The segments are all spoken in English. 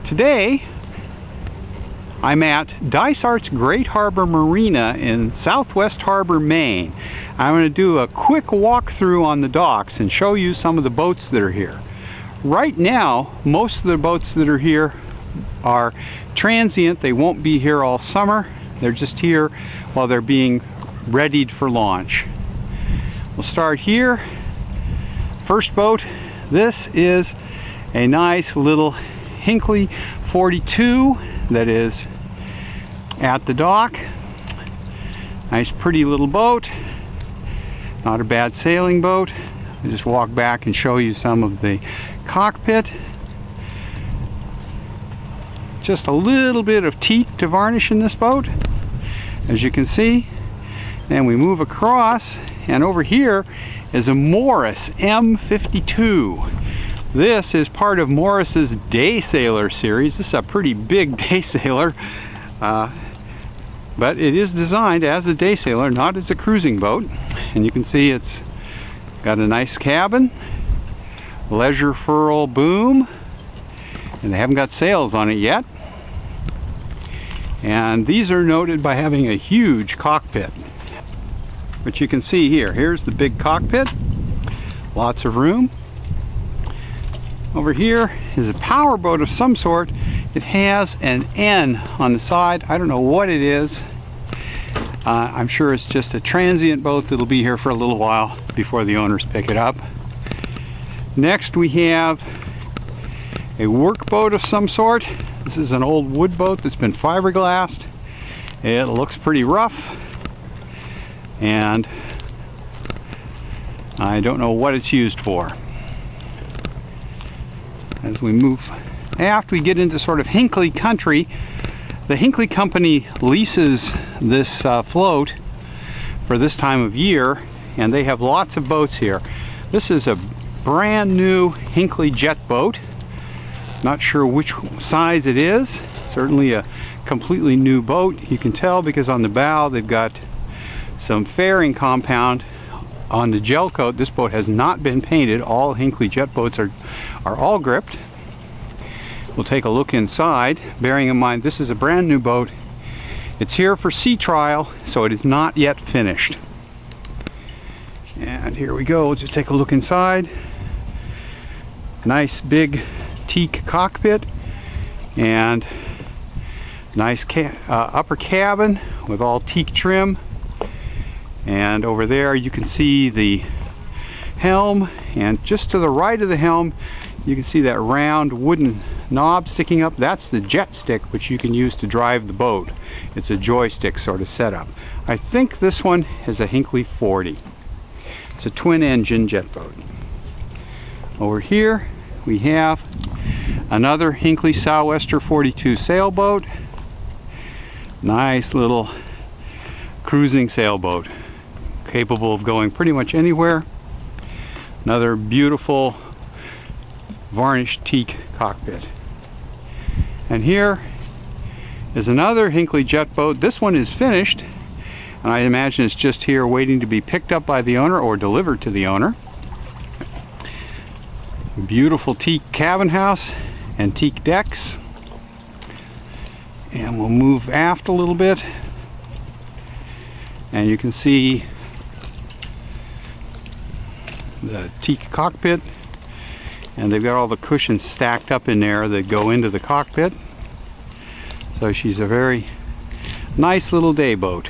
Today I'm at Dysart's Great Harbor Marina in Southwest Harbor, Maine. I'm going to do a quick walkthrough on the docks and show you some of the boats that are here. Right now, most of the boats that are here are transient. They won't be here all summer. They're just here while they're being readied for launch. We'll start here. First boat, this is a nice little Hinkley 42 that is at the dock. Nice pretty little boat. Not a bad sailing boat. I'll just walk back and show you some of the cockpit. Just a little bit of teak to varnish in this boat, as you can see. And we move across, and over here is a Morris M42. This is part of Morris's Daysailer series. This is a pretty big Daysailer, but it is designed as a Daysailer, not as a cruising boat. And you can see it's got a nice cabin, leisure furl boom, and they haven't got sails on it yet. And these are noted by having a huge cockpit. But you can see here's the big cockpit, lots of room. Over here is a power boat of some sort. It has an N on the side. I don't know what it is. I'm sure it's just a transient boat that'll be here for a little while before the owners pick it up. Next we have a workboat of some sort. This is an old wood boat that's been fiberglassed. It looks pretty rough, and I don't know what it's used for. As we move aft, we get into sort of Hinkley country. The Hinkley company leases this float for this time of year, and they have lots of boats here. This is a brand new Hinkley Jet Boat. Not sure which size it is. Certainly a completely new boat. You can tell because on the bow they've got some fairing compound on the gel coat. This boat has not been painted. All Hinkley Jet Boats are all gripped. We'll take a look inside, bearing in mind this is a brand new boat. It's here for sea trial, so it is not yet finished. And here we go. We'll just take a look inside. Nice big teak cockpit and nice upper cabin with all teak trim. And over there you can see the helm, and just to the right of the helm you can see that round wooden knob sticking up. That's the jet stick, which you can use to drive the boat. It's a joystick sort of setup. I think this one is a Hinkley 40. It's a twin engine jet boat. Over here we have another Hinkley Southwester 42 sailboat. Nice little cruising sailboat, capable of going pretty much anywhere. Another beautiful varnished teak cockpit. And here is another Hinkley Jet Boat. This one is finished, and I imagine it's just here waiting to be picked up by the owner or delivered to the owner. Beautiful teak cabin house and teak decks. And we'll move aft a little bit, and you can see the teak cockpit, and they've got all the cushions stacked up in there that go into the cockpit. So she's a very nice little day boat.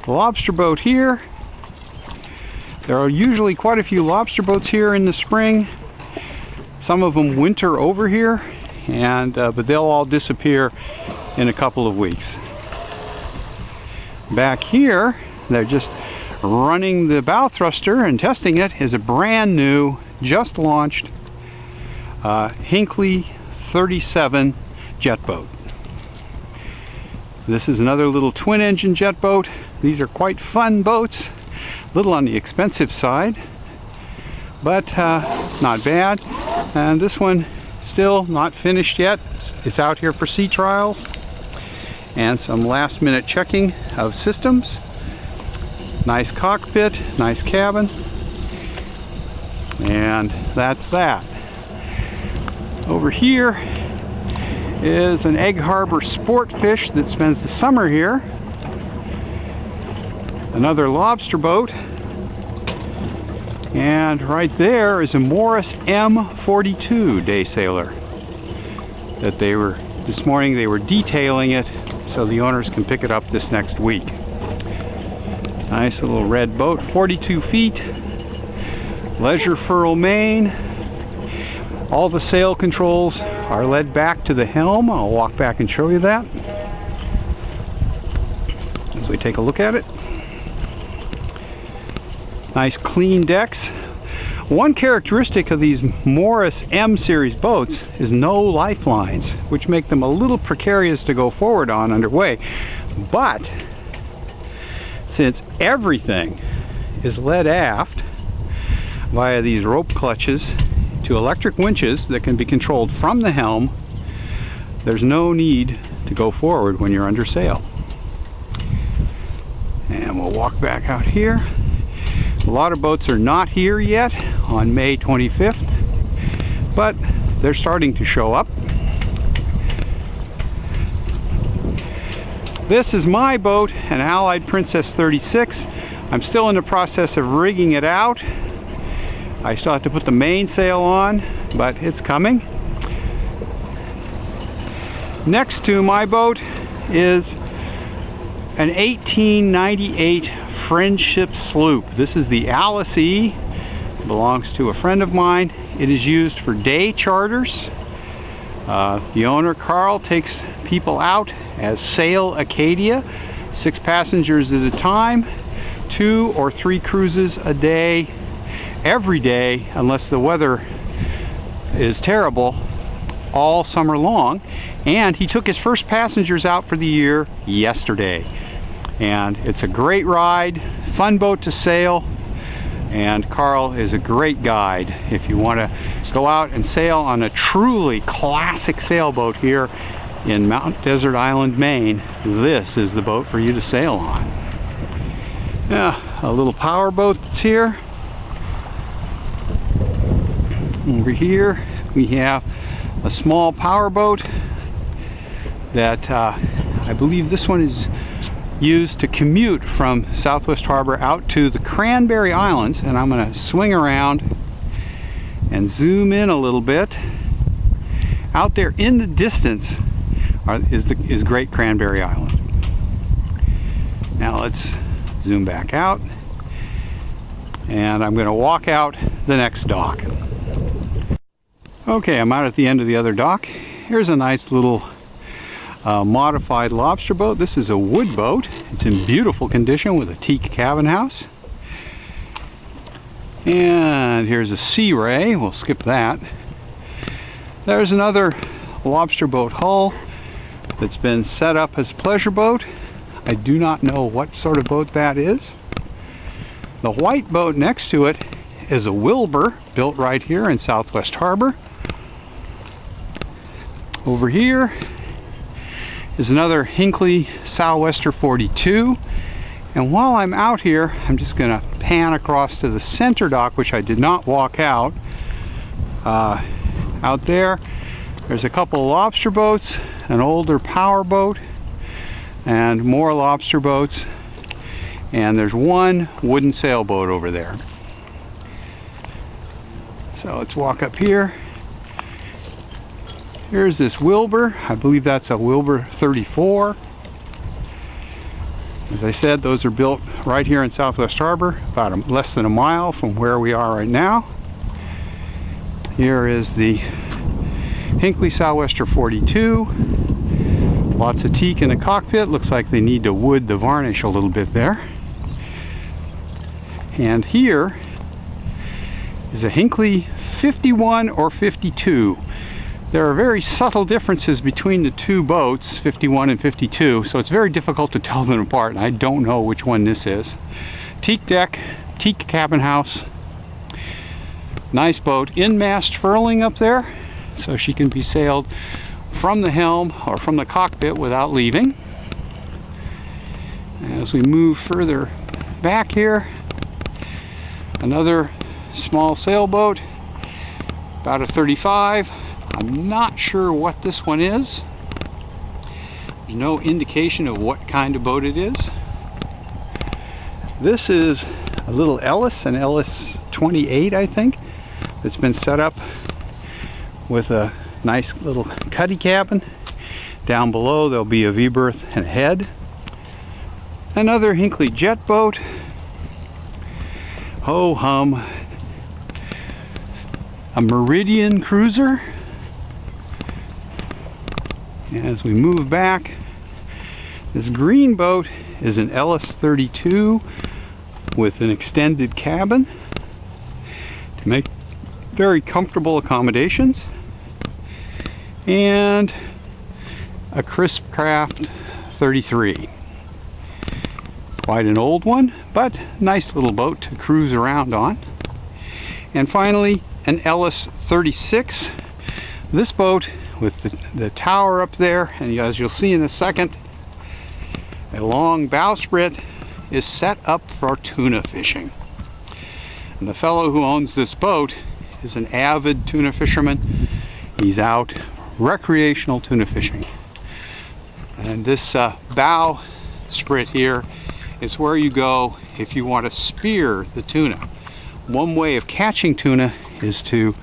The Lobster Boat here. There are usually quite a few lobster boats here in the spring. Some of them winter over here, and but they'll all disappear in a couple of weeks. Back here, they're just running the bow thruster and testing it, is a brand new, just launched Hinkley 37 jet boat. This is another little twin engine jet boat. These are quite fun boats, a little on the expensive side, but not bad. And this one still not finished yet. It's out here for sea trials and some last minute checking of systems. Nice cockpit, nice cabin, and that's that. Over here is an Egg Harbor sport fish that spends the summer here. Another lobster boat. And right there is a Morris M42 Daysailer that this morning they were detailing it so the owners can pick it up this next week. Nice little red boat, 42 feet, leisure furl main. All the sail controls are led back to the helm. I'll walk back and show you that as we take a look at it. Nice clean decks. One characteristic of these Morris M series boats is no lifelines, which make them a little precarious to go forward on underway. But since everything is led aft via these rope clutches to electric winches that can be controlled from the helm, there's no need to go forward when you're under sail. And we'll walk back out here. A lot of boats are not here yet on May 25th, but they're starting to show up. This is my boat, an Allied Princess 36. I'm still in the process of rigging it out. I still have to put the mainsail on, but it's coming. Next to my boat is an 1898 Friendship Sloop. This is the Alice E. It belongs to a friend of mine. It is used for day charters. The owner, Carl, takes people out as Sail Acadia, 6 passengers at a time, 2 or 3 cruises a day, every day, unless the weather is terrible, all summer long. And he took his first passengers out for the year yesterday. And it's a great ride, fun boat to sail, and Carl is a great guide if you want to go out and sail on a truly classic sailboat here in Mount Desert Island, Maine. This is the boat for you to sail on. A little power boat that's here. Over here we have a small power boat that I believe this one is used to commute from Southwest Harbor out to the Cranberry Islands, and I'm going to swing around and zoom in a little bit. Out there in the distance is Great Cranberry Island. Now let's zoom back out, and I'm going to walk out the next dock. Okay, I'm out at the end of the other dock. Here's a nice little modified lobster boat. This is a wood boat. It's in beautiful condition with a teak cabin house. And here's a Sea Ray. We'll skip that. There's another lobster boat hull that's been set up as a pleasure boat. I do not know what sort of boat that is. The white boat next to it is a Wilbur, built right here in Southwest Harbor. Over here is another Hinkley Southwester 42. And while I'm out here, I'm just going to pan across to the center dock, which I did not walk out. Out there, there's a couple of lobster boats, an older power boat, and more lobster boats. And there's one wooden sailboat over there. So let's walk up here. Here's this Wilbur. I believe that's a Wilbur 34. As I said, those are built right here in Southwest Harbor, about less than a mile from where we are right now. Here is the Hinkley Southwester 42. Lots of teak in the cockpit. Looks like they need to wood the varnish a little bit there. And here is a Hinkley 51 or 52. There are very subtle differences between the two boats, 51 and 52, so it's very difficult to tell them apart, and I don't know which one this is. Teak deck, teak cabin house. Nice boat, in-mast furling up there, so she can be sailed from the helm or from the cockpit without leaving. As we move further back here, another small sailboat, about a 35. I'm not sure what this one is. There's no indication of what kind of boat it is. This is a little Ellis, an Ellis 28, I think. It's been set up with a nice little cuddy cabin. Down below there'll be a V-berth and a head. Another Hinkley Jet Boat. Ho hum. A Meridian cruiser. As we move back, this green boat is an Ellis 32 with an extended cabin to make very comfortable accommodations, and a Crisp Craft 33. Quite an old one, but nice little boat to cruise around on. And finally, an Ellis 36. This boat with the tower up there, and as you'll see in a second, a long bowsprit, is set up for tuna fishing. And the fellow who owns this boat is an avid tuna fisherman. He's out recreational tuna fishing. And this bowsprit here is where you go if you want to spear the tuna. One way of catching tuna is to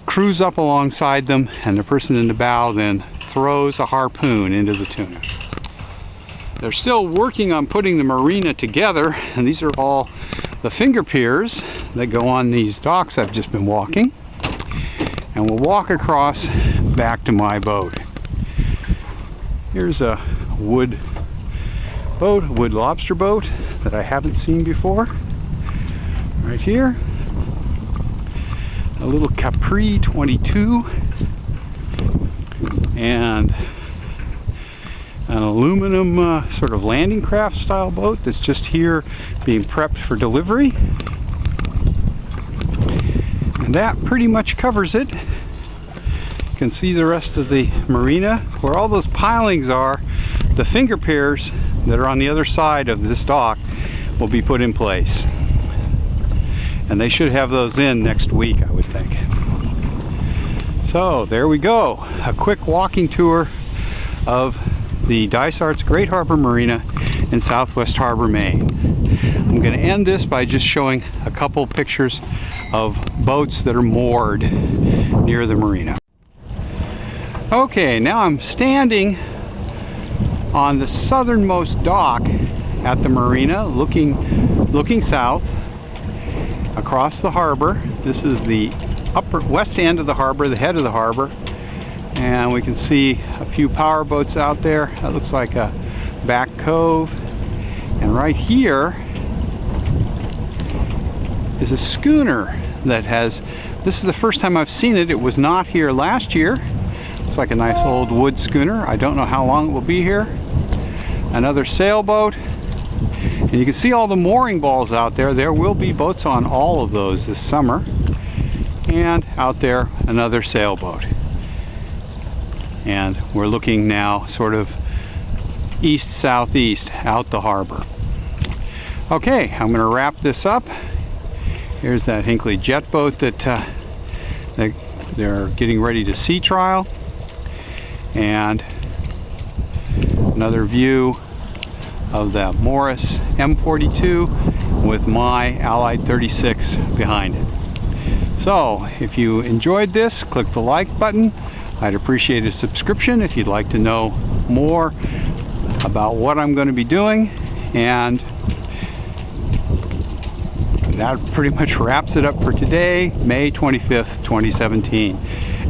cruise up alongside them, and the person in the bow then throws a harpoon into the tuna. They're still working on putting the marina together, and these are all the finger piers that go on these docks I've just been walking. And we'll walk across back to my boat. Here's a wood boat, a wood lobster boat that I haven't seen before. Right here. A little Capri 22 and an aluminum sort of landing craft style boat that's just here being prepped for delivery. And that pretty much covers it. You can see the rest of the marina. Where all those pilings are, the finger piers that are on the other side of this dock will be put in place. And they should have those in next week, I would think. So there we go. A quick walking tour of the Dysart's Great Harbor Marina in Southwest Harbor, Maine. I'm going to end this by just showing a couple pictures of boats that are moored near the marina. Okay, now I'm standing on the southernmost dock at the marina, looking south across the harbor. This is the upper west end of the harbor, the head of the harbor, and we can see a few power boats out there. That looks like a back cove. And right here is a schooner that has, this is the first time I've seen it. It was not here last year. It's like a nice old wood schooner. I don't know how long it will be here. Another sailboat. And you can see all the mooring balls out there. There will be boats on all of those this summer. And out there, another sailboat. And we're looking now sort of east-southeast out the harbor. Okay, I'm going to wrap this up. Here's that Hinkley Jet Boat that they're getting ready to sea trial. And another view of the Morris M42 with my Allied 36 behind it. So if you enjoyed this, click the like button. I'd appreciate a subscription if you'd like to know more about what I'm going to be doing. And that pretty much wraps it up for today, May 25th, 2017,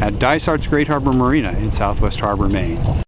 at Dysart's Great Harbor Marina in Southwest Harbor, Maine.